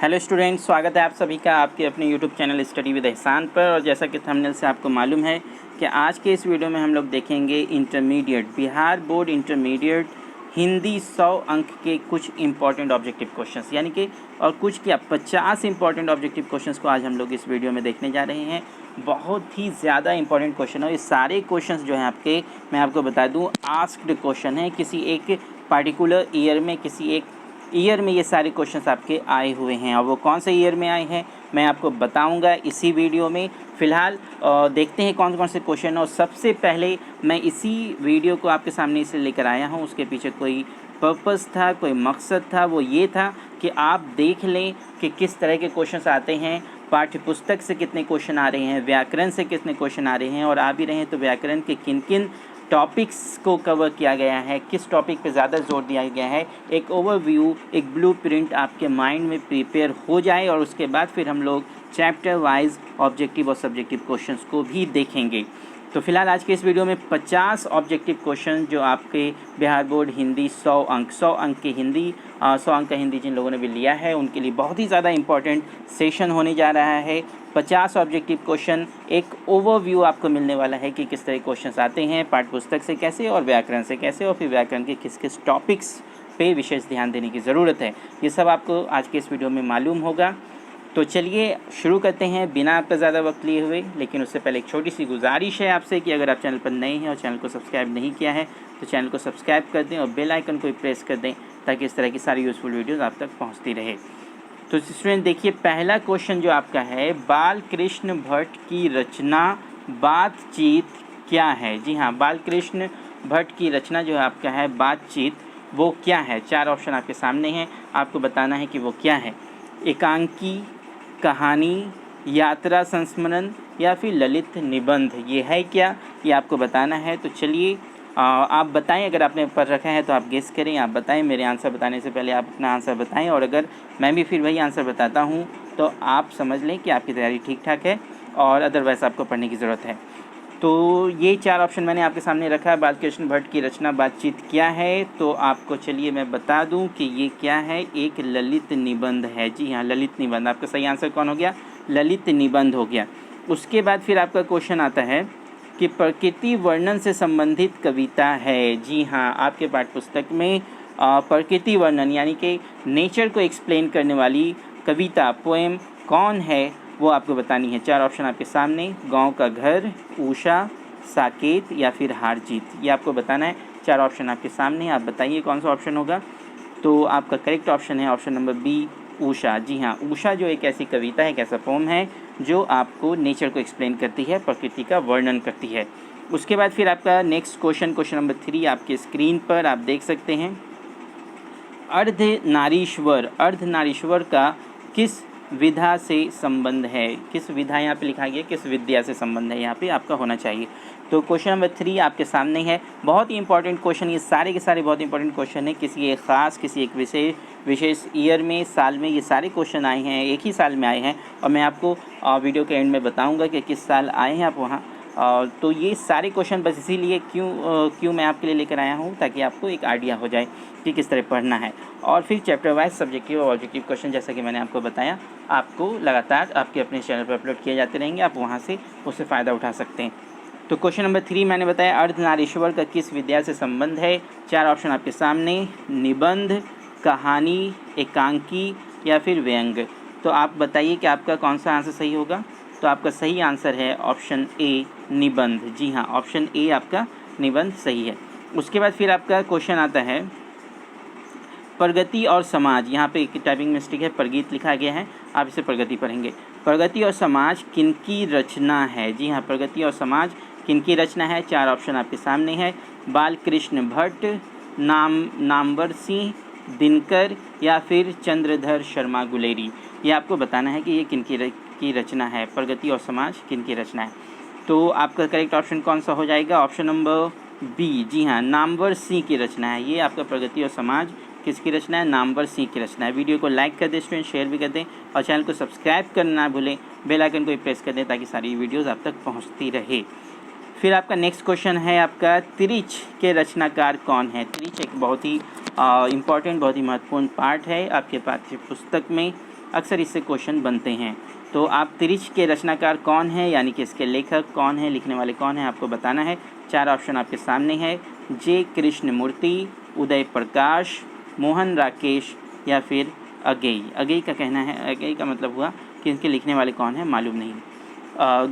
Hello students, स्वागत है आप सभी का आपके अपने यूट्यूब चैनल स्टडी विद एहसान पर। और जैसा कि थंबनेल से आपको मालूम है कि आज के इस वीडियो में हम लोग देखेंगे intermediate Bihar board intermediate Hindi 100 अंक के कुछ इंपॉर्टेंट ऑब्जेक्टिव क्वेश्चंस, यानी कि और कुछ क्या 50 इंपॉर्टेंट ऑब्जेक्टिव क्वेश्चंस को आज हम लोग इस वीडियो में देखने जा रहे हैं। बहुत ही ज़्यादा इंपॉर्टेंट क्वेश्चन है। ये सारे क्वेश्चंस जो हैं आपके, मैं आपको बता दूँ, आस्क्ड क्वेश्चन है। किसी एक पार्टिकुलर ईयर में, किसी एक ईयर में ये सारे क्वेश्चंस आपके आए हुए हैं, और वो कौन से ईयर में आए हैं मैं आपको बताऊंगा इसी वीडियो में। फ़िलहाल देखते हैं कौन कौन से क्वेश्चन। और सबसे पहले मैं इसी वीडियो को आपके सामने इसलिए लेकर आया हूँ, उसके पीछे कोई पर्पस था, कोई मकसद था। वो ये था कि आप देख लें कि किस तरह के क्वेश्चंस आते हैं, पाठ्य पुस्तक से कितने क्वेश्चन आ रहे हैं, व्याकरण से कितने क्वेश्चन आ रहे हैं, और आ भी रहे हैं तो व्याकरण के किन किन टॉपिक्स को कवर किया गया है, किस टॉपिक पे ज़्यादा जोर दिया गया है। एक ओवरव्यू, एक ब्लूप्रिंट आपके माइंड में प्रिपेयर हो जाए, और उसके बाद फिर हम लोग चैप्टर वाइज ऑब्जेक्टिव और सब्जेक्टिव क्वेश्चंस को भी देखेंगे। तो फिलहाल आज के इस वीडियो में 50 ऑब्जेक्टिव क्वेश्चन जो आपके बिहार बोर्ड हिंदी 100 अंक की हिंदी 100 अंक का हिंदी जिन लोगों ने भी लिया है उनके लिए बहुत ही ज़्यादा इंपॉर्टेंट सेशन होने जा रहा है। 50 ऑब्जेक्टिव क्वेश्चन, एक ओवरव्यू आपको मिलने वाला है कि किस तरह क्वेश्चंस आते हैं, पाठ्य पुस्तक से कैसे और व्याकरण से कैसे, और फिर व्याकरण के किस किस टॉपिक्स पे विशेष ध्यान देने की ज़रूरत है। ये सब आपको आज के इस वीडियो में मालूम होगा। तो चलिए शुरू करते हैं बिना आपका ज़्यादा वक्त लिए हुए। लेकिन उससे पहले एक छोटी सी गुजारिश है आपसे कि अगर आप चैनल पर नए हैं और चैनल को सब्सक्राइब नहीं किया है तो चैनल को सब्सक्राइब कर दें और बेल आइकन को प्रेस कर दें, ताकि इस तरह की सारी यूज़फुल वीडियोज़ आप तक पहुँचती रहे। तो स्टूडेंट देखिए, पहला क्वेश्चन जो आपका है, बाल कृष्ण भट्ट की रचना बातचीत क्या है। जी हाँ, बाल कृष्ण भट्ट की रचना जो है आपका है बातचीत, वो क्या है। 4 ऑप्शन आपके सामने हैं, आपको बताना है कि वो क्या है। एकांकी, कहानी, यात्रा संस्मरण, या फिर ललित निबंध। ये है क्या, ये आपको बताना है। तो चलिए आप बताएं, अगर आपने पढ़ रखा है तो आप गेस करें, आप बताएं। मेरे आंसर बताने से पहले आप अपना आंसर बताएं, और अगर मैं भी फिर वही आंसर बताता हूं तो आप समझ लें कि आपकी तैयारी ठीक ठाक है, और अदरवाइज़ आपको पढ़ने की ज़रूरत है। तो ये 4 ऑप्शन मैंने आपके सामने रखा है। बालकृष्ण भट्ट की रचना बातचीत क्या है, तो आपको चलिए मैं बता दूं कि ये क्या है, एक ललित निबंध है। जी हाँ, ललित निबंध। आपका सही आंसर कौन हो गया, ललित निबंध हो गया। उसके बाद फिर आपका क्वेश्चन आता है कि प्रकृति वर्णन से संबंधित कविता है। जी हाँ, आपके पाठ्यपुस्तक में प्रकृति वर्णन यानी कि नेचर को एक्सप्लेन करने वाली कविता, पोएम कौन है, वो आपको बतानी है। 4 ऑप्शन आपके सामने, गांव का घर, उषा, साकेत, या फिर हारजीत। ये आपको बताना है। 4 ऑप्शन आपके सामने, आप बताइए कौन सा ऑप्शन होगा। तो आपका करेक्ट ऑप्शन है ऑप्शन नंबर बी, उषा। जी हाँ, उषा जो एक ऐसी कविता है, एक ऐसा पोम है जो आपको नेचर को एक्सप्लेन करती है, प्रकृति का वर्णन करती है। उसके बाद फिर आपका नेक्स्ट क्वेश्चन, क्वेश्चन नंबर 3 आपके स्क्रीन पर आप देख सकते हैं। अर्धनारीश्वर का किस विधा से संबंध है। किस विधा यहाँ पे लिखा गया, किस विद्या से संबंध है, यहाँ पे आपका होना चाहिए। तो क्वेश्चन नंबर 3 आपके सामने है। बहुत ही इंपॉर्टेंट क्वेश्चन, ये सारे के सारे बहुत इंपॉर्टेंट क्वेश्चन है। किसी एक ख़ास, किसी एक विशेष ईयर में, साल में ये सारे क्वेश्चन आए हैं, एक ही साल में आए हैं, और मैं आपको वीडियो के एंड में बताऊँगा कि किस साल आए हैं आप वहाँ। तो ये सारे क्वेश्चन बस इसीलिए क्यों मैं आपके लिए लेकर आया हूँ, ताकि आपको एक आइडिया हो जाए कि किस तरह पढ़ना है। और फिर चैप्टर वाइज सब्जेक्टिव और ऑब्जेक्टिव क्वेश्चन, जैसा कि मैंने आपको बताया, आपको लगातार आपके अपने चैनल पर अपलोड किए जाते रहेंगे, आप वहाँ से उससे फ़ायदा उठा सकते हैं। तो क्वेश्चन नंबर 3 मैंने बताया, अर्धनारीश्वर का किस विद्या से संबंध है। 4 ऑप्शन आपके सामने, निबंध, कहानी, एकांकी, या फिर व्यंग। तो आप बताइए कि आपका कौन सा आंसर सही होगा। तो आपका सही आंसर है ऑप्शन ए, निबंध। जी हाँ, ऑप्शन ए आपका निबंध सही है। उसके बाद फिर आपका क्वेश्चन आता है, प्रगति और समाज। यहाँ पे एक टाइपिंग मिस्टेक है, प्रगीत लिखा गया है, आप इसे प्रगति पढ़ेंगे। प्रगति और समाज किनकी रचना है। जी हाँ, प्रगति और समाज किनकी रचना है। 4 ऑप्शन आपके सामने है, बालकृष्ण भट्ट, नामवर सिंह, दिनकर, या फिर चंद्रधर शर्मा गुलेरी। ये आपको बताना है कि ये किनकी रचना है, प्रगति और समाज किनकी रचना है। तो आपका करेक्ट ऑप्शन कौन सा हो जाएगा, ऑप्शन नंबर बी। जी हाँ, नामवर सिंह की रचना है। ये आपका प्रगति और समाज किसकी रचना है, नामवर सिंह की रचना है। वीडियो को लाइक कर दें स्टूडेंट, शेयर भी कर दें, और चैनल को सब्सक्राइब करना ना भूलें, बेल आइकन को प्रेस कर दें, ताकि सारी वीडियोज़ आप तक पहुँचती रहे। फिर आपका नेक्स्ट क्वेश्चन है आपका, त्रिच के रचनाकार कौन है। त्रिच एक बहुत ही इम्पॉर्टेंट, बहुत ही महत्वपूर्ण पार्ट है आपके पाठ्य पुस्तक में। अक्सर इससे क्वेश्चन बनते हैं। तो आप त्रिश के रचनाकार कौन है, यानी कि इसके लेखक कौन है, लिखने वाले कौन है, आपको बताना है। 4 ऑप्शन आपके सामने है, जे कृष्णमूर्ति, उदय प्रकाश, मोहन राकेश या फिर अगेई। अगेई का कहना है, अगेई का मतलब हुआ कि इनके लिखने वाले कौन है मालूम नहीं,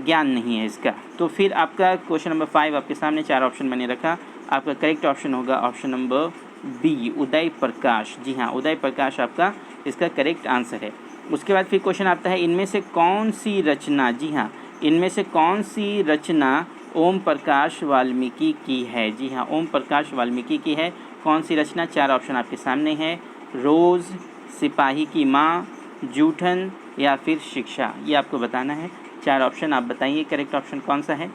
ज्ञान नहीं है इसका। तो फिर आपका क्वेश्चन नंबर 5 आपके सामने 4 ऑप्शन मैंने रखा। आपका करेक्ट ऑप्शन होगा option number B, Uday Prakash. जी हाँ, उदय प्रकाश आपका इसका करेक्ट आंसर है। उसके बाद फिर क्वेश्चन आता है, इनमें से कौन सी रचना, जी हाँ, इनमें से कौन सी रचना ओम प्रकाश वाल्मीकि की है। जी हाँ, ओम प्रकाश वाल्मीकि की है। कौन सी रचना? 4 ऑप्शन आपके सामने है, रोज़, सिपाही की माँ, जूठन या फिर शिक्षा। ये आपको बताना है। 4 ऑप्शन आप बताइए करेक्ट ऑप्शन कौन सा है,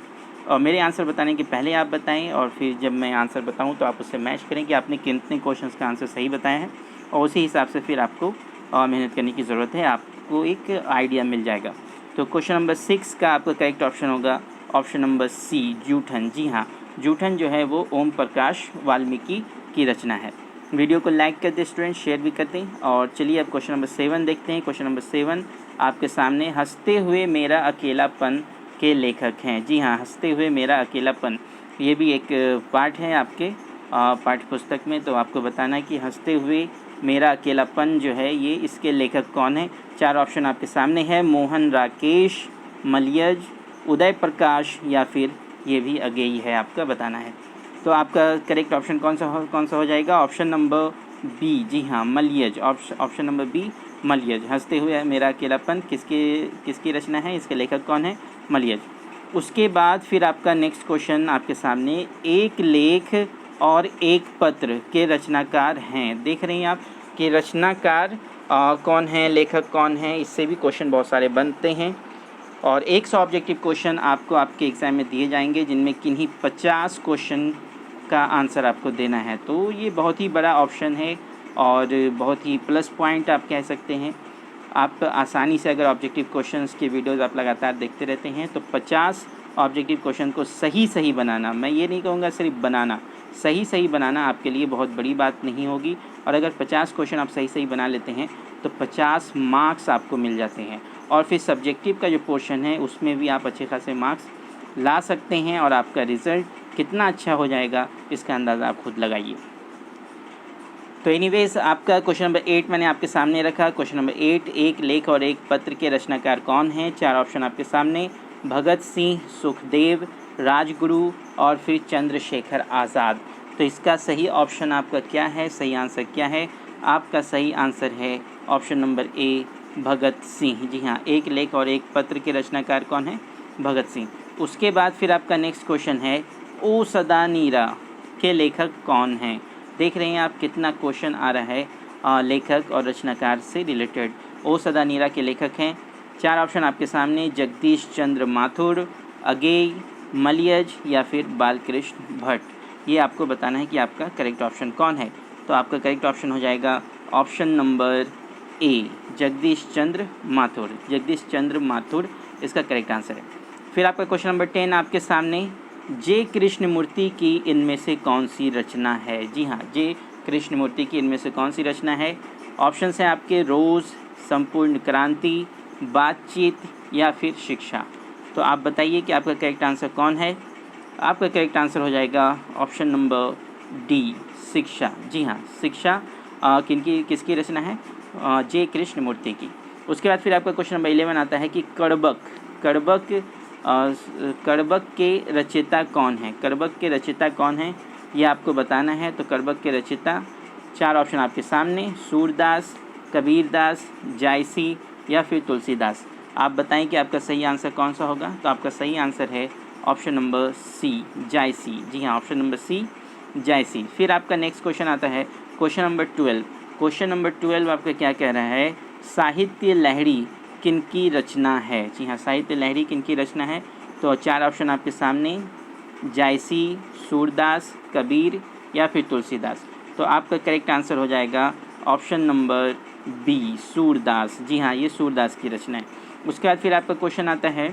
और मेरे आंसर बताने के पहले आप बताएं, और फिर जब मैं आंसर बताऊं तो आप उससे मैच करें कि आपने कितने क्वेश्चंस का आंसर सही बताया है, और उसी हिसाब से फिर आपको मेहनत करने की ज़रूरत है, आपको एक आइडिया मिल जाएगा। तो क्वेश्चन नंबर 6 का आपका करेक्ट ऑप्शन होगा ऑप्शन नंबर सी, जूठन। जी हाँ, जूठन जो है वो ओम प्रकाश वाल्मीकि की रचना है। वीडियो को लाइक कर दें स्टूडेंट, शेयर भी कर दें। और चलिए अब क्वेश्चन नंबर 7 देखते हैं। क्वेश्चन नंबर 7 आपके सामने, हंसते हुए मेरा अकेलापन के लेखक हैं। जी हाँ, हंसते हुए मेरा अकेलापन, ये भी एक पार्ट है आपके पाठ्य पुस्तक में। तो आपको बताना है कि हंसते हुए मेरा अकेलापन जो है ये इसके लेखक कौन है। 4 ऑप्शन आपके सामने है, मोहन राकेश, मलयज, उदय प्रकाश या फिर ये भी अगेई है, आपका बताना है। तो आपका करेक्ट ऑप्शन कौन सा हो जाएगा? ऑप्शन नंबर बी, जी हाँ, Malayaj. Option number B, Malayaj. हंसते हुए मेरा अकेलापन किसकी रचना है, इसके लेखक कौन है? मलयज। उसके बाद फिर आपका नेक्स्ट क्वेश्चन आपके सामने, एक लेख और एक पत्र के रचनाकार हैं। देख रहे हैं आप कि रचनाकार कौन है, लेखक कौन है, इससे भी क्वेश्चन बहुत सारे बनते हैं। और 100 ऑब्जेक्टिव क्वेश्चन आपको आपके एग्ज़ाम में दिए जाएंगे, जिनमें किन्हीं 50 क्वेश्चन का आंसर आपको देना है। तो ये बहुत ही बड़ा ऑप्शन है और बहुत ही प्लस पॉइंट आप कह सकते हैं। आप आसानी से अगर ऑब्जेक्टिव क्वेश्चंस की वीडियोस आप लगातार देखते रहते हैं तो 50 ऑब्जेक्टिव क्वेश्चन को सही बनाना, मैं ये नहीं कहूँगा सिर्फ बनाना, सही बनाना आपके लिए बहुत बड़ी बात नहीं होगी। और अगर 50 क्वेश्चन आप सही बना लेते हैं तो 50 मार्क्स आपको मिल जाते हैं। और फिर सब्जेक्टिव का जो पोर्शन है उसमें भी आप अच्छे खासे मार्क्स ला सकते हैं, और आपका रिज़ल्ट कितना अच्छा हो जाएगा इसका अंदाज़ा आप खुद लगाइए। तो एनीवेज़ आपका क्वेश्चन नंबर 8 मैंने आपके सामने रखा। क्वेश्चन नंबर 8, एक लेख और एक पत्र के रचनाकार कौन हैं? 4 ऑप्शन आपके सामने, भगत सिंह, सुखदेव, राजगुरु और फिर चंद्रशेखर आज़ाद। तो इसका सही ऑप्शन आपका क्या है, सही आंसर क्या है? आपका सही आंसर है ऑप्शन नंबर ए, भगत सिंह। जी हाँ, एक लेख और एक पत्र के रचनाकार कौन है? भगत सिंह। उसके बाद फिर आपका नेक्स्ट क्वेश्चन है, ओ सदा नीरा के लेखक कौन हैं? देख रहे हैं आप कितना क्वेश्चन आ रहा है लेखक और रचनाकार से रिलेटेड। ओ सदा नीरा के लेखक हैं। 4 ऑप्शन आपके सामने, जगदीश चंद्र माथुर, अगेई, मलयज या फिर बालकृष्ण भट्ट। ये आपको बताना है कि आपका करेक्ट ऑप्शन कौन है। तो आपका करेक्ट ऑप्शन हो जाएगा ऑप्शन नंबर ए, जगदीश चंद्र माथुर। जगदीश चंद्र माथुर इसका करेक्ट आंसर है। फिर आपका क्वेश्चन नंबर 10 आपके सामने, जे कृष्णमूर्ति की इनमें से कौन सी रचना है? जी हाँ, जे कृष्णमूर्ति की इनमें से कौन सी रचना है? ऑप्शंस हैं आपके, रोज़, संपूर्ण क्रांति, बातचीत या फिर शिक्षा। तो आप बताइए कि आपका करेक्ट आंसर कौन है। आपका करेक्ट आंसर हो जाएगा ऑप्शन नंबर डी, शिक्षा। जी हाँ, शिक्षा किसकी रचना है? जे कृष्णमूर्ति की। उसके बाद फिर आपका क्वेश्चन नंबर 11 आता है कि कड़बक के रचयिता कौन है? कड़बक के रचयिता कौन है ये आपको बताना है। तो कड़बक के रचयिता 4 ऑप्शन आपके सामने, सूरदास, कबीरदास, जायसी या फिर तुलसीदास। आप बताएं कि आपका सही आंसर कौन सा होगा। तो आपका सही आंसर है ऑप्शन नंबर सी, जायसी। जी हाँ, ऑप्शन नंबर सी, जायसी। फिर आपका नेक्स्ट क्वेश्चन आता है क्वेश्चन नंबर 12। क्वेश्चन नंबर 12 आपका क्या कह रहा है, साहित्य लहरी किनकी रचना है? जी हाँ, साहित्य लहरी किनकी रचना है? तो 4 ऑप्शन आपके सामने, जायसी, सूरदास, कबीर या फिर तुलसीदास। तो आपका करेक्ट आंसर हो जाएगा ऑप्शन नंबर बी, सूरदास। जी हाँ, ये सूरदास की रचना है। उसके बाद फिर आपका क्वेश्चन आता है,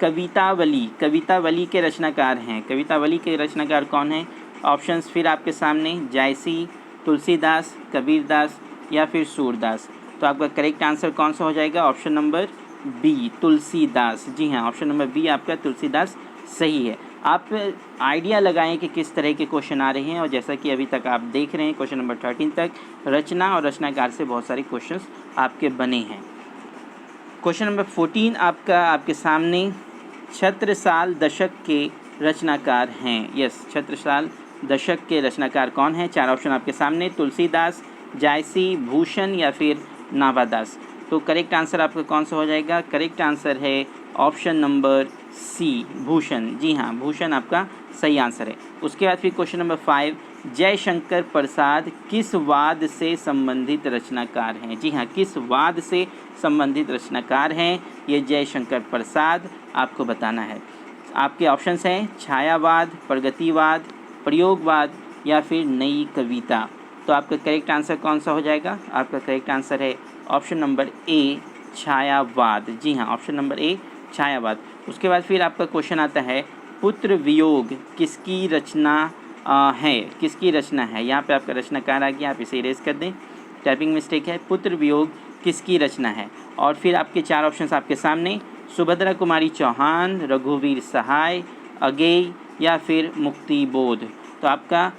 कवितावली के रचनाकार हैं। कवितावली के रचनाकार कौन हैं? ऑप्शंस फिर आपके सामने, जायसी, तुलसीदास, कबीरदास या फिर सूरदास। तो आपका करेक्ट आंसर कौन सा हो जाएगा? Option number B, Tulsidas. जी हाँ, ऑप्शन नंबर बी आपका तुलसीदास सही है। आप आइडिया लगाएं कि किस तरह के क्वेश्चन आ रहे हैं, और जैसा कि अभी तक आप देख रहे हैं क्वेश्चन नंबर 13 तक रचना और रचनाकार से बहुत सारे क्वेश्चंस आपके बने हैं। क्वेश्चन नंबर 14 आपका आपके सामने छत्रसाल दशक के रचनाकार हैं। यस, छत्रसाल दशक के रचनाकार कौन हैं? 4 ऑप्शन आपके सामने, तुलसीदास, जायसी, भूषण या फिर नाभादास। तो करेक्ट आंसर आपका कौन सा हो जाएगा? करेक्ट आंसर है ऑप्शन नंबर सी, भूषण। जी हाँ, भूषण आपका सही आंसर है। उसके बाद फिर क्वेश्चन नंबर 5, जयशंकर प्रसाद किस वाद से संबंधित रचनाकार हैं? जी हाँ, किस वाद से संबंधित रचनाकार हैं ये जयशंकर प्रसाद, आपको बताना है। आपके ऑप्शंस हैं छायावाद, प्रगतिवाद, प्रयोगवाद या फिर नई कविता। तो आपका करेक्ट आंसर कौन सा हो जाएगा? आपका करेक्ट आंसर है ऑप्शन नंबर ए, छायावाद। जी हाँ, ऑप्शन नंबर ए, छायावाद। उसके बाद फिर आपका क्वेश्चन आता है पुत्र वियोग किसकी रचना है? किसकी रचना है? यहाँ पे आपका रचनाकार आ गया, आप इसे इरेज कर दें, टाइपिंग मिस्टेक है। पुत्र वियोग किसकी रचना है? और फिर आपके 4 ऑप्शंस आपके सामने, सुभद्रा कुमारी चौहान, रघुवीर सहाय, अगेय या फिर मुक्तिबोध। तो आपका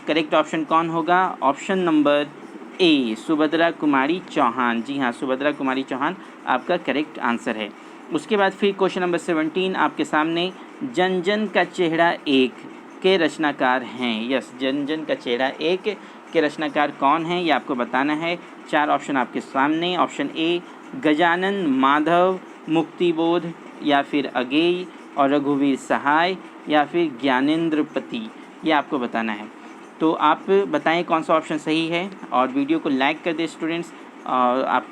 करेक्ट ऑप्शन कौन होगा? ऑप्शन नंबर ए, सुभद्रा कुमारी चौहान। जी हाँ, सुभद्रा कुमारी चौहान आपका करेक्ट आंसर है। उसके बाद फिर क्वेश्चन नंबर 17 आपके सामने, जन जन का चेहरा एक के रचनाकार हैं। यस, जन जन का चेहरा एक के रचनाकार कौन हैं ये आपको बताना है। 4 ऑप्शन आपके सामने, ऑप्शन ए गजानन, माधव, मुक्तिबोध या फिर अगेय और रघुवीर सहाय या फिर ज्ञानेंद्रपति, ये आपको बताना है। तो आप बताएं कौन सा ऑप्शन सही है, और वीडियो को लाइक कर दें स्टूडेंट्स, और आप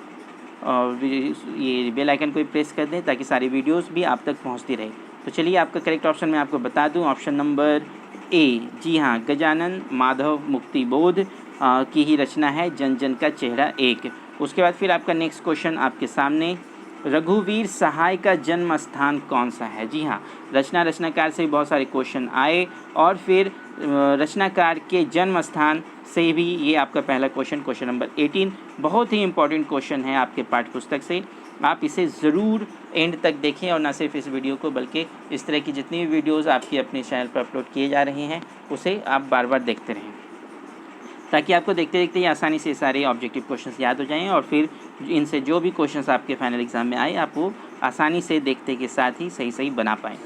ये बेल आइकन को भी प्रेस कर दें ताकि सारी वीडियोस भी आप तक पहुंचती रहे। तो चलिए आपका करेक्ट ऑप्शन मैं आपको बता दूं, ऑप्शन नंबर ए। जी हाँ, गजानन, माधव, मुक्तिबोध की ही रचना है जन जन का चेहरा एक। उसके बाद फिर आपका नेक्स्ट क्वेश्चन आपके सामने, रघुवीर सहाय का जन्म स्थान कौन सा है? जी हाँ, रचनाकार से बहुत सारे क्वेश्चन आए, और फिर रचनाकार के जन्म स्थान से भी ये आपका पहला क्वेश्चन नंबर 18 बहुत ही इंपॉर्टेंट क्वेश्चन है आपके पाठ्य पुस्तक से। आप इसे ज़रूर एंड तक देखें, और न सिर्फ इस वीडियो को बल्कि इस तरह की जितनी भी वीडियोज़ आपकी अपने चैनल पर अपलोड किए जा रहे हैं उसे आप बार बार देखते रहें, ताकि आपको देखते देखते ही आसानी से सारे ऑब्जेक्टिव क्वेश्चंस याद हो जाएं, और फिर इनसे जो भी क्वेश्चंस आपके फाइनल एग्जाम में आए आप वो आसानी से देखते के साथ ही सही बना पाएँ।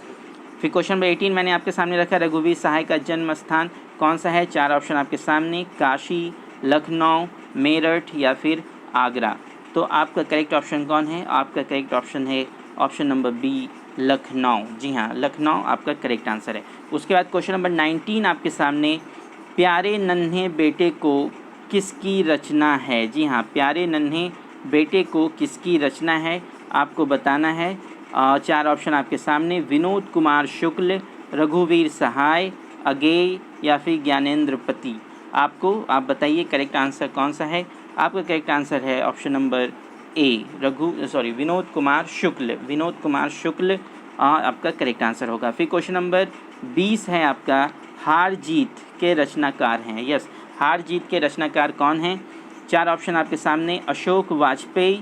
फिर क्वेश्चन नंबर 18 मैंने आपके सामने रखा, रघुवीर सहाय का जन्म स्थान कौन सा है? 4 ऑप्शन आपके सामने, काशी, लखनऊ, मेरठ या फिर आगरा। तो आपका करेक्ट ऑप्शन कौन है? आपका करेक्ट ऑप्शन है ऑप्शन नंबर बी, लखनऊ। जी हाँ, लखनऊ आपका करेक्ट आंसर है। उसके बाद क्वेश्चन नंबर 19 आपके सामने, प्यारे नन्हे बेटे को किसकी रचना है? जी हाँ, प्यारे नन्हे बेटे को किसकी रचना है आपको बताना है। 4 ऑप्शन आपके सामने, विनोद कुमार शुक्ल, रघुवीर सहाय, अगेय या फिर ज्ञानेंद्रपति। आप बताइए करेक्ट आंसर कौन सा है? आपका करेक्ट आंसर है option number A, Vinod Kumar Shukla. Vinod Kumar Shukla आपका करेक्ट आंसर होगा। फिर क्वेश्चन नंबर 20 है आपका, हार जीत के रचनाकार हैं। यस, हार जीत के रचनाकार कौन हैं? 4 ऑप्शन आपके सामने, अशोक वाजपेयी,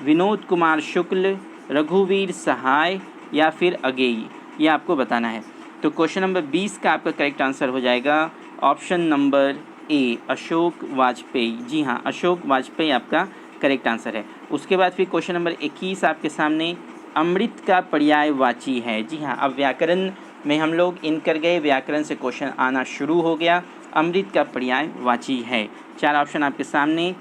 विनोद कुमार शुक्ल, रघुवीर सहाय या फिर अगेय, ये आपको बताना है। तो क्वेश्चन नंबर 20 का आपका करेक्ट आंसर हो जाएगा option number A, Ashok Vajpeyi. जी हाँ, अशोक वाजपेयी आपका करेक्ट आंसर है। उसके बाद फिर क्वेश्चन नंबर 21 आपके सामने, अमृत का पर्यायवाची है। जी हाँ, अब व्याकरण में हम लोग इन कर गए, व्याकरण से क्वेश्चन आना शुरू हो गया। अमृत का पर्यायवाची है। 4 ऑप्शन आपके सामने,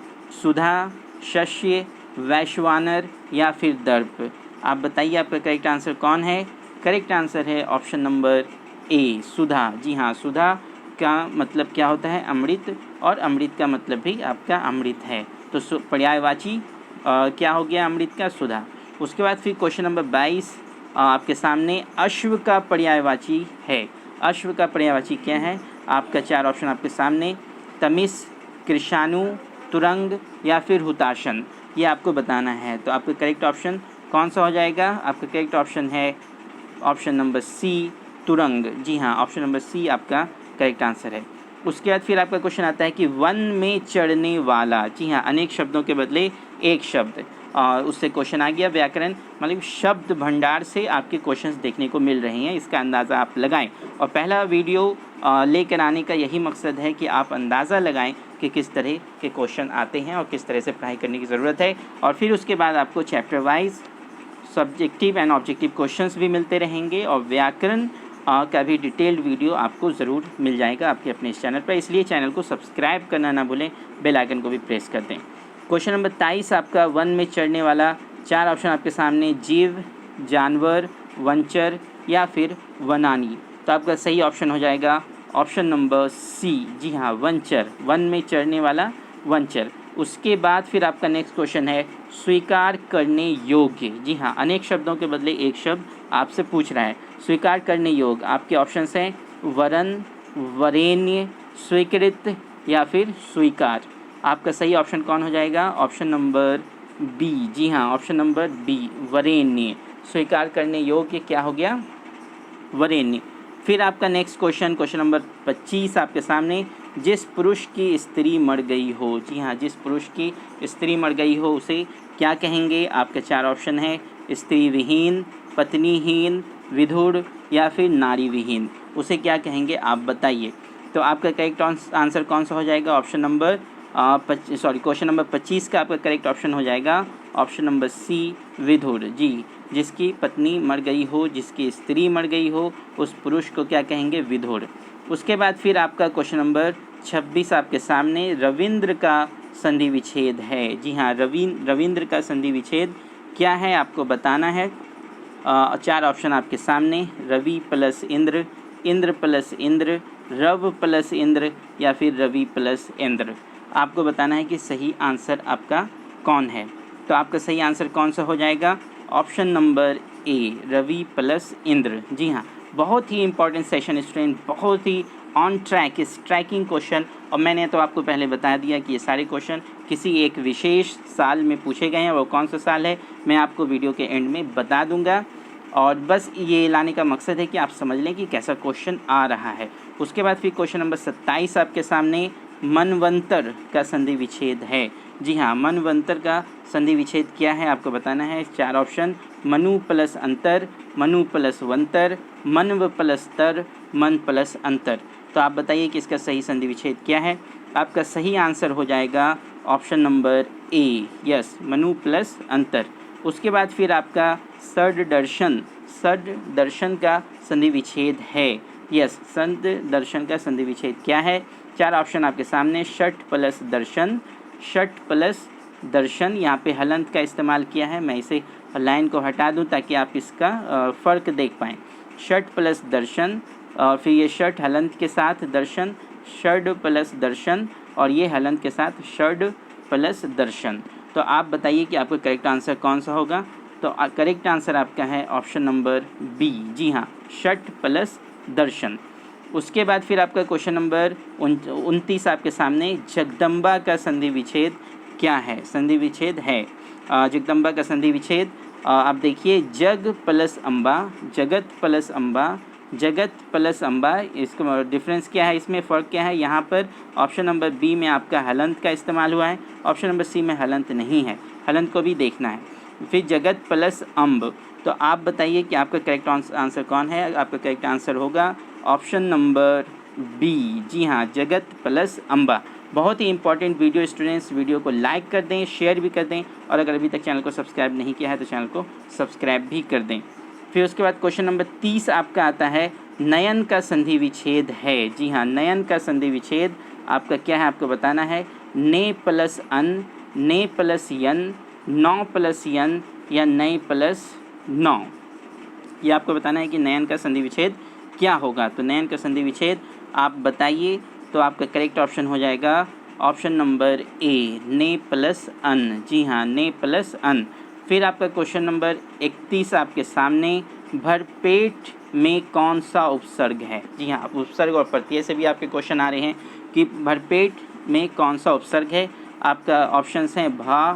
सुधा, शस्य, वैश्वानर या फिर दर्प। आप बताइए आपका करेक्ट आंसर कौन है? करेक्ट आंसर है ऑप्शन नंबर ए, सुधा। जी हाँ, सुधा का मतलब क्या होता है? अमृत, और अमृत का मतलब भी आपका अमृत है। तो पर्यायवाची क्या हो गया अमृत का? सुधा। उसके बाद फिर क्वेश्चन नंबर 22 आपके सामने, अश्व का पर्यायवाची है। अश्व का पर्यायवाची क्या है? आपका 4 ऑप्शन आपके सामने, तमिस, कृशाणु, तुरंग या फिर हुताशन, ये आपको बताना है। तो आपका करेक्ट ऑप्शन कौन सा हो जाएगा? आपका करेक्ट ऑप्शन है ऑप्शन नंबर सी, तुरंग। जी हाँ, ऑप्शन नंबर सी आपका करेक्ट आंसर है। उसके बाद फिर आपका क्वेश्चन आता है कि वन में चढ़ने वाला। जी हाँ, अनेक शब्दों के बदले एक शब्द। उससे क्वेश्चन आ गया व्याकरण, मतलब शब्द भंडार से आपके क्वेश्चंस देखने को मिल रहे हैं, इसका अंदाज़ा आप लगाएं। और पहला वीडियो लेकर आने का यही मकसद है कि आप अंदाज़ा लगाएं कि किस तरह के क्वेश्चन आते हैं और किस तरह से पढ़ाई करने की ज़रूरत है। और फिर उसके बाद आपको chapter wise subjective and objective questions भी मिलते रहेंगे और व्याकरण का भी डिटेल्ड वीडियो आपको ज़रूर मिल जाएगा आपके अपने इस चैनल पर। इसलिए चैनल को सब्सक्राइब करना ना भूलें, बेल आइकन को भी प्रेस कर दें। क्वेश्चन नंबर 23 आपका वन में चढ़ने वाला, 4 ऑप्शन आपके सामने, जीव, जानवर, वंचर या फिर वनानी। तो आपका सही ऑप्शन हो जाएगा ऑप्शन नंबर सी, जी हाँ, वंचर, वन में चढ़ने वाला वंचर। उसके बाद फिर आपका नेक्स्ट क्वेश्चन है स्वीकार करने योग्य। जी हाँ, अनेक शब्दों के बदले एक शब्द आपसे पूछ रहा है। स्वीकार करने योग्य आपके ऑप्शंस हैं वरन, वरेण्य, स्वीकृत या फिर स्वीकार। आपका सही ऑप्शन कौन हो जाएगा? ऑप्शन नंबर बी, जी हाँ, ऑप्शन नंबर बी, वरेण्य। स्वीकार करने योग्य क्या हो गया? वरेण्य। फिर आपका नेक्स्ट क्वेश्चन, क्वेश्चन नंबर 25 आपके सामने, जिस पुरुष की स्त्री मर गई हो। जी हाँ, जिस पुरुष की स्त्री मर गई हो उसे क्या कहेंगे? आपके 4 ऑप्शन हैं, स्त्री विहीन, पत्नीहीन, विधुर या फिर नारी विहीन। उसे क्या कहेंगे आप बताइए। तो आपका करेक्ट आंसर कौन सा हो जाएगा? ऑप्शन नंबर क्वेश्चन नंबर 25 का आपका करेक्ट ऑप्शन हो जाएगा ऑप्शन नंबर सी, विधुर। जी, जिसकी पत्नी मर गई हो, जिसकी स्त्री मर गई हो, उस पुरुष को क्या कहेंगे? विधुर। उसके बाद फिर आपका क्वेश्चन नंबर 26 आपके सामने, रविंद्र का संधि विच्छेद है। जी हाँ, रविंद्र का संधि विच्छेद क्या है आपको बताना है। 4 ऑप्शन आपके सामने, रवि प्लस इंद्र, इंद्र प्लस इंद्र, रव प्लस इंद्र या फिर रवि प्लस इंद्र। आपको बताना है कि सही आंसर आपका कौन है। तो आपका सही आंसर कौन सा हो जाएगा? Option number A, Ravi plus Indra. जी हाँ, बहुत ही इंपॉर्टेंट सेशन स्टूडेंट, बहुत ही ऑन ट्रैक स्ट्राइकिंग क्वेश्चन। और मैंने तो आपको पहले बता दिया कि ये सारे क्वेश्चन किसी एक विशेष साल में पूछे गए हैं। वो कौन सा साल है मैं आपको वीडियो के एंड में बता दूंगा। और बस ये लाने का मकसद है कि आप समझ लें कि कैसा क्वेश्चन आ रहा है। उसके बाद फिर क्वेश्चन नंबर 27 आपके सामने, मनवंतर का संधि विच्छेद है। जी हाँ, मनवंतर का संधि विच्छेद क्या है आपको बताना है। 4 ऑप्शन, मनु प्लस अंतर, मनु प्लस वंतर, मनव प्लस तर, मन प्लस अंतर। तो आप बताइए कि इसका सही संधि विच्छेद क्या है। आपका सही आंसर हो जाएगा ऑप्शन नंबर ए, यस, मनु प्लस अंतर। उसके बाद फिर आपका सड दर्शन का संधि विच्छेद है। यस, सड दर्शन का संधि विच्छेद क्या है? 4 ऑप्शन आपके सामने, षट प्लस दर्शन, षट प्लस दर्शन। यहाँ पे हलंत का इस्तेमाल किया है, मैं इसे लाइन को हटा दूँ ताकि आप इसका फ़र्क देख पाएँ। षट प्लस दर्शन, फिर ये षट हलंत के साथ दर्शन, षड प्लस दर्शन, और ये हलंत के साथ षड प्लस दर्शन। तो आप बताइए कि आपका करेक्ट आंसर कौन सा होगा। तो करेक्ट आंसर आपका है ऑप्शन नंबर बी, जी हाँ, षट प्लस दर्शन। उसके बाद फिर आपका क्वेश्चन नंबर 29 आपके सामने, जगदम्बा का संधि विच्छेद क्या है? संधि विच्छेद है जगदम्बा का संधि विच्छेद। आप देखिए, जग प्लस अम्बा, जगत प्लस अम्बा, जगत प्लस अम्बा। इसका डिफरेंस क्या है, इसमें फ़र्क क्या है? यहाँ पर ऑप्शन नंबर बी में आपका हलंत का इस्तेमाल हुआ है, ऑप्शन नंबर सी में हलंत नहीं है, हलंत को भी देखना है। फिर जगत प्लस अम्ब। तो आप बताइए कि आपका करेक्ट आंसर कौन है। आपका करेक्ट आंसर होगा ऑप्शन नंबर बी, जी हाँ, जगत प्लस अम्बा। बहुत ही इंपॉर्टेंट वीडियो स्टूडेंट्स, वीडियो को लाइक कर दें, शेयर भी कर दें, और अगर अभी तक चैनल को सब्सक्राइब नहीं किया है तो चैनल को सब्सक्राइब भी कर दें। फिर उसके बाद क्वेश्चन नंबर 30 आपका आता है, नयन का संधि विच्छेद है। जी हाँ, नयन का संधि विच्छेद आपका क्या है आपको बताना है। ने प्लस अन, ने प्लस यन, नौ प्लस यन या नए प्लस नौ। ये आपको बताना है कि नयन का संधि विच्छेद क्या होगा। तो नयन का संधि विच्छेद आप बताइए। तो आपका करेक्ट ऑप्शन हो जाएगा ऑप्शन नंबर ए, ने प्लस अन। जी हाँ, ने प्लस अन। फिर आपका क्वेश्चन नंबर 31 आपके सामने, भरपेट में कौन सा उपसर्ग है। जी हाँ, उपसर्ग और प्रत्यय से भी आपके क्वेश्चन आ रहे हैं कि भरपेट में कौन सा उपसर्ग है। आपका ऑप्शंस हैं भा,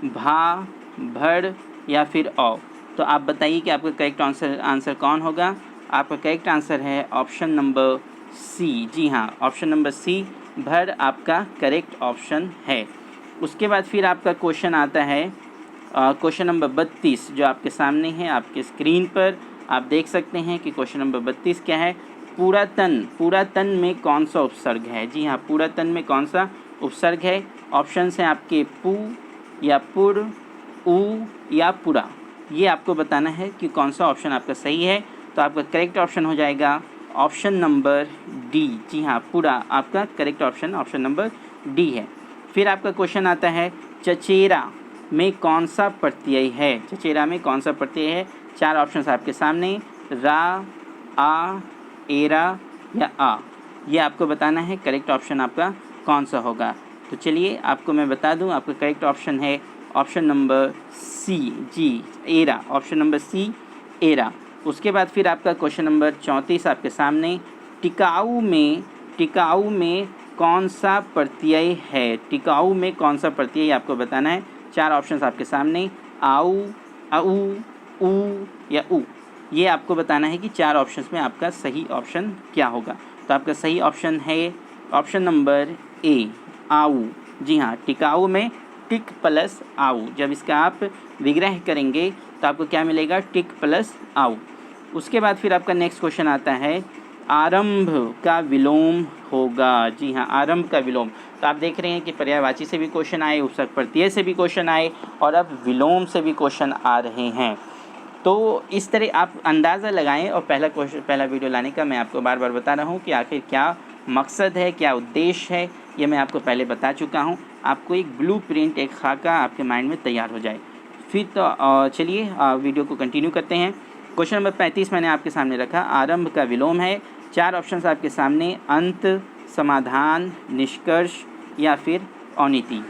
भा, भर या फिर औ। तो आप बताइए कि आपका करेक्ट आंसर कौन होगा। आपका करेक्ट आंसर है ऑप्शन नंबर सी, जी हाँ, ऑप्शन नंबर सी, भर आपका करेक्ट ऑप्शन है। उसके बाद फिर आपका क्वेश्चन आता है क्वेश्चन नंबर 32 जो आपके सामने है, आपके स्क्रीन पर आप देख सकते हैं कि क्वेश्चन नंबर 32 क्या है। पूरा तन में कौन सा उपसर्ग है। जी हाँ, पूरा तन में कौन सा उपसर्ग है। ऑप्शंस हैं आपके पू या पुर, ऊ या पुरा। ये आपको बताना है कि कौन सा ऑप्शन आपका सही है। तो आपका करेक्ट ऑप्शन हो जाएगा ऑप्शन नंबर डी। जी हाँ, पूरा आपका correct option option number D है। फिर आपका क्वेश्चन आता है चचेरा में कौन सा प्रत्यय है। चचेरा में कौन सा प्रत्यय है। 4 ऑप्शंस आपके सामने, रा, आ, एरा या आ। ये आपको बताना है करेक्ट ऑप्शन आपका कौन सा होगा। तो चलिए आपको मैं बता दूं, आपका करेक्ट ऑप्शन है ऑप्शन नंबर सी। जी, era, option number C, era. उसके बाद फिर आपका क्वेश्चन नंबर 34 आपके सामने, टिकाऊ में कौन सा प्रत्यय है। टिकाऊ में कौन सा प्रत्यय आपको बताना है। 4 ऑप्शंस आपके सामने, आऊ, अऊ, ऊ या ऊ। ये आपको बताना है कि 4 ऑप्शंस में आपका सही ऑप्शन क्या होगा। तो आपका सही ऑप्शन है ऑप्शन नंबर ए, आऊ। जी हाँ, टिकाऊ में टिक प्लस आऊ, जब इसका आप विग्रह करेंगे तो आपको क्या मिलेगा, टिक प्लस आऊ। उसके बाद फिर आपका नेक्स्ट क्वेश्चन आता है आरंभ का विलोम होगा। जी हाँ, आरंभ का विलोम। तो आप देख रहे हैं कि पर्यायवाची से भी क्वेश्चन आए, उपसर्ग प्रत्यय से भी क्वेश्चन आए और अब विलोम से भी क्वेश्चन आ रहे हैं। तो इस तरह आप अंदाज़ा लगाएं। और पहला वीडियो लाने का मैं आपको बार बार बता रहा हूँ कि आखिर क्या मकसद है, क्या उद्देश्य है, ये मैं आपको पहले बता चुका हूँ। आपको एक ब्लूप्रिंट, एक खाका आपके माइंड में तैयार हो जाए। फिर तो चलिए वीडियो को कंटिन्यू करते हैं। क्वेश्चन नंबर 35 मैंने आपके सामने रखा, आरंभ का विलोम है। 4 ऑप्शंस आपके सामने, अंत, समाधान, निष्कर्ष या फिर औनिति।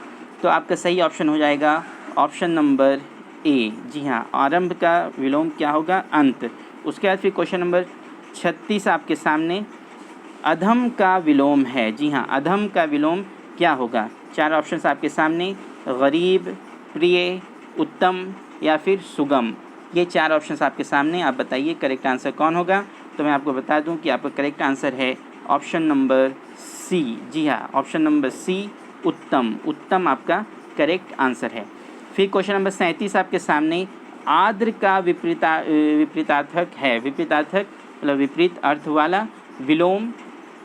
तो आपका सही ऑप्शन हो जाएगा ऑप्शन नंबर ए। जी हाँ, आरंभ का विलोम क्या होगा, अंत। उसके बाद फिर क्वेश्चन नंबर 36 आपके सामने, अधम का विलोम है। जी हाँ, अधम का विलोम क्या होगा। 4 ऑप्शंस आपके सामने, गरीब, प्रिय, उत्तम या फिर सुगम। ये 4 ऑप्शंस आपके सामने, आप बताइए करेक्ट आंसर कौन होगा। तो मैं आपको बता दूं कि आपका करेक्ट आंसर है ऑप्शन नंबर सी। जी हाँ, ऑप्शन नंबर सी, उत्तम। उत्तम आपका करेक्ट आंसर है। फिर क्वेश्चन नंबर 37 आपके सामने, आद्र का विपरीतार्थक है। विपरीतार्थक मतलब विपरीत अर्थ वाला विलोम।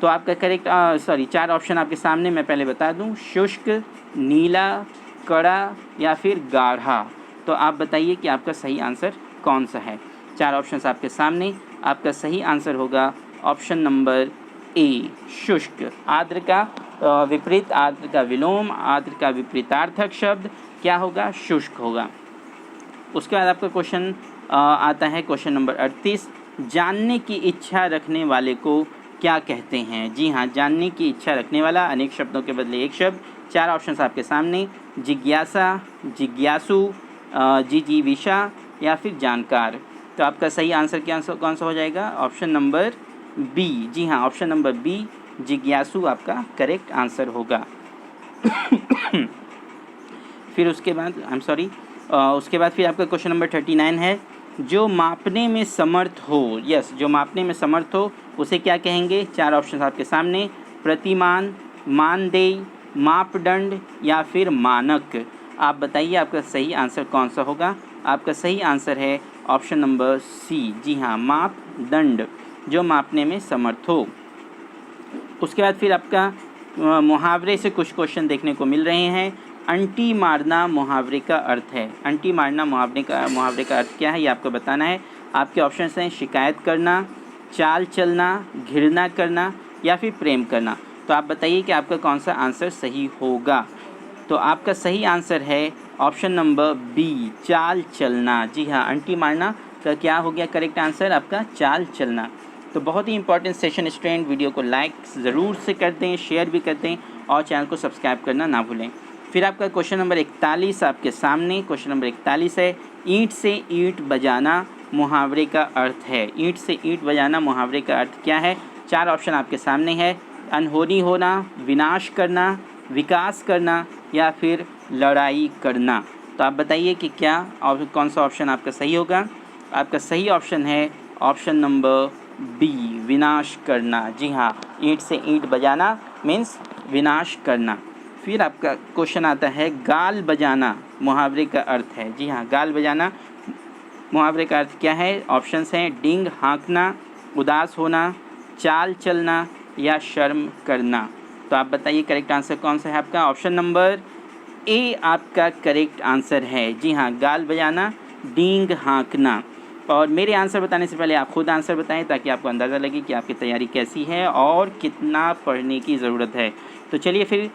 तो आपका करेक्ट 4 ऑप्शन आपके सामने, मैं पहले बता दूं, शुष्क, नीला, कड़ा या फिर गाढ़ा। तो आप बताइए कि आपका सही आंसर कौन सा है। 4 ऑप्शंस आपके सामने, आपका सही आंसर होगा ऑप्शन नंबर ए, शुष्क। आद्र का विपरीत, आद्र का विलोम, आद्र का विपरीतार्थक शब्द क्या होगा, शुष्क होगा। उसके बाद आपका क्वेश्चन आता है क्वेश्चन नंबर 38, जानने की इच्छा रखने वाले को क्या कहते हैं। जी हाँ, जानने की इच्छा रखने वाला, अनेक शब्दों के बदले एक शब्द। 4 ऑप्शंस आपके सामने, जिज्ञासा, जिज्ञासु, जिजीविषा या फिर जानकार। तो आपका सही आंसर कौन सा हो जाएगा, ऑप्शन नंबर बी। जी हाँ, ऑप्शन नंबर बी, जिज्ञासु आपका करेक्ट आंसर होगा। फिर उसके बाद फिर आपका क्वेश्चन नंबर 39 है, जो मापने में समर्थ हो। यस, जो मापने में समर्थ हो उसे क्या कहेंगे। 4 ऑप्शन आपके सामने, प्रतिमान, मानदेय, मापदंड या फिर मानक। आप बताइए आपका सही आंसर कौन सा होगा। आपका सही आंसर है ऑप्शन नंबर सी। जी हाँ, मापदंड, जो मापने में समर्थ हो। उसके बाद फिर आपका मुहावरे से कुछ क्वेश्चन देखने को मिल रहे हैं। अंटी मारना मुहावरे का अर्थ है। अंटी मारना मुहावरे का अर्थ क्या है, ये आपको बताना है। आपके ऑप्शंस हैं शिकायत करना, चाल चलना, घृणा करना या फिर प्रेम करना। तो आप बताइए कि आपका कौन सा आंसर सही होगा। तो आपका सही आंसर है ऑप्शन नंबर बी, चाल चलना। जी हाँ, अंटी मारना का क्या हो गया करेक्ट आंसर आपका, चाल चलना। तो बहुत ही इंपॉर्टेंट सेशन स्टूडेंट, वीडियो को लाइक ज़रूर से कर दें, शेयर भी कर दें और चैनल को सब्सक्राइब करना ना भूलें। फिर आपका क्वेश्चन नंबर 41 आपके सामने, क्वेश्चन नंबर 41 है, ईंट से ईंट बजाना मुहावरे का अर्थ है। ईंट से ईंट बजाना मुहावरे का अर्थ क्या है। 4 ऑप्शन आपके सामने है, अनहोनी होना, विनाश करना, विकास करना या फिर लड़ाई करना। तो आप बताइए कि क्या और कौन सा ऑप्शन आपका सही होगा। आपका सही ऑप्शन है ऑप्शन नंबर बी, विनाश करना। जी हाँ, ईंट से ईंट बजाना मीन्स विनाश करना। फिर आपका क्वेश्चन आता है गाल बजाना मुहावरे का अर्थ है। जी हाँ, गाल बजाना मुहावरे का अर्थ क्या है? ऑप्शंस हैं डींग हाँकना, उदास होना, चाल चलना या शर्म करना। तो आप बताइए करेक्ट आंसर कौन सा है आपका? ऑप्शन नंबर ए आपका करेक्ट आंसर है। जी हाँ, गाल बजाना, डींग हाँकना। और मेरे आंसर बताने से पहले आप खुद आंसर बताएं ताकि आपको अंदाज़ा लगे कि आपकी तैयारी कैसी है और कितना पढ़ने की ज़रूरत है। तो चलिए फिर